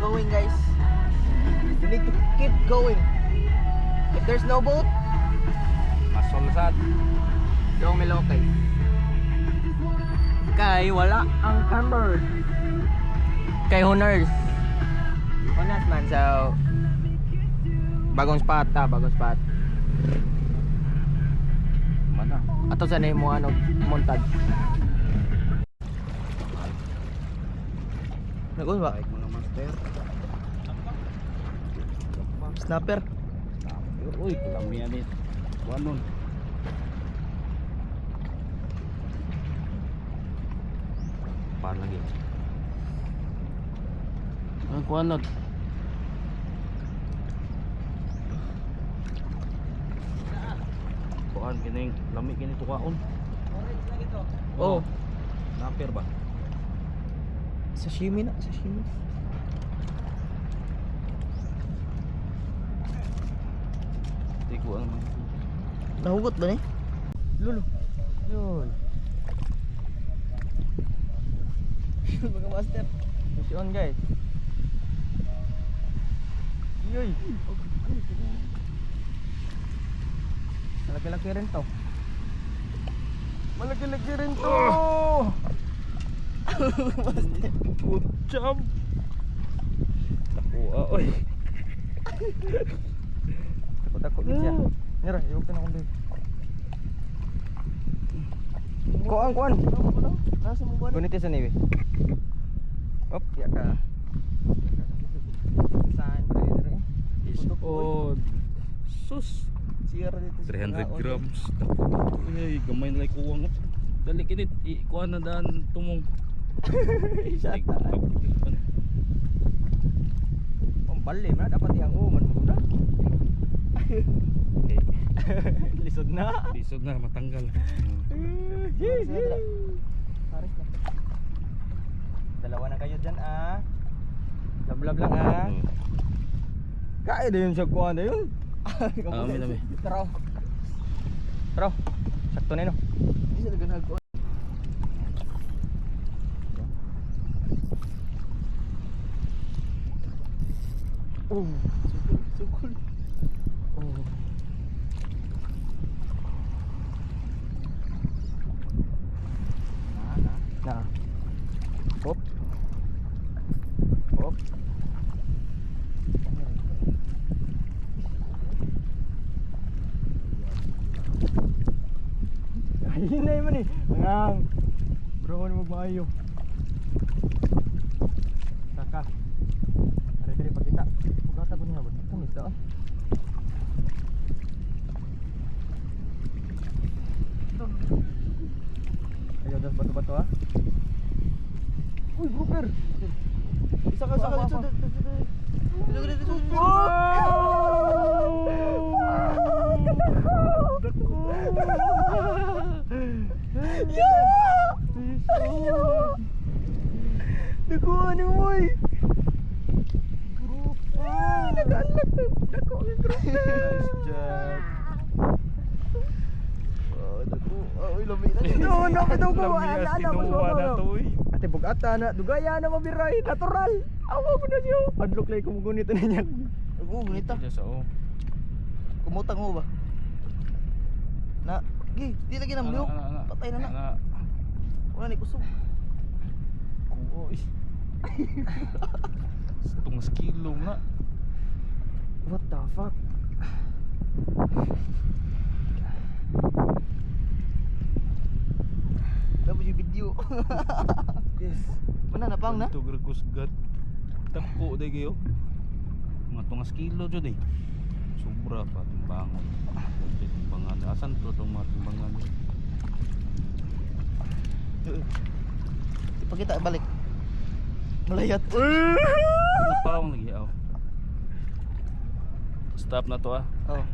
going, guys. You need to keep going. If there's no boat, Masolsad. long melokay. Kay wala ang camber. Kay Honors. Honors man, so bagong spot bagong spot. Mana? Ato sa name mo ano montage. Nagos ba? Baik mga master. Snapper. Uy, kalamian eh. Kuanon. Par lagi. Ang kuanon. Kuan kining lami kini tukaon. Oh, Naper ba? sashimi na, sashimi. Tigo ang Nahugot ba ni? Lulo. yun. Mga master. Push on, guys. Yoy. Malaki-laki rin to. Malaki-laki rin to. Master. Good job. Nakuha oy. Takot-takot din siya. Nira, iwag ka na kong babe. Kuan. Nasa mo ba? Gunit sa niwi. Op, ya ka. Saan pa rin eh? Is on. Sus. CR dito sa 300 Palawan. grams. Ay, gamay na like kuwang. Dali kinit, ikuha na daan tumong. Shut Like, up. Pambali man dapat yang man mo na. Okay. Lisod na. Lisod na matanggal. Paris na. Dalawa na kayo dyan ah. Lablab lang ah. Kaya na yun sa kuha na yun. Amin. Taraw. Taraw. Sakto na yun. Hindi sila ganag. Oh. Sukul. Oh. Na. Hop. Hop. Hinay mo ni. Ngang. Bro, ano magmaayo. Saka. Ari-ari pakita. Pagkata ko nga ba? Kamis daw. Ayo, das batu-batu ah. Uy, grouper. Isa ka dito. Dito. Dako ni moy. Nag-unlock na. Dako ang grouper. Nice job. Oh, dako. Oy, lami na. No, kadaw ko. Lamias tinuwa na to eh. Ate bugata na, dugaya na mabiray, natural. Awa mo na siyo. Adlock lay kumugunit na niya. Oo, bonita. Diyan sa o. Kumutang mo ba? Na, gi, di lagi na mliyok. Patay na na. Wala ni kusog. Kuha eh. Setengah kilo na. What the fuck? Dapat yung video. Yes. Mana na pang na? Ito gragus gat. Tako day kayo. Mga tungas kilo jud eh. Sobra pa timbangan. Timbangan. Asan to tong mga timbangan? Ipakita balik. Malayat. Napawang lagi aw. Stop na to ah. Oh.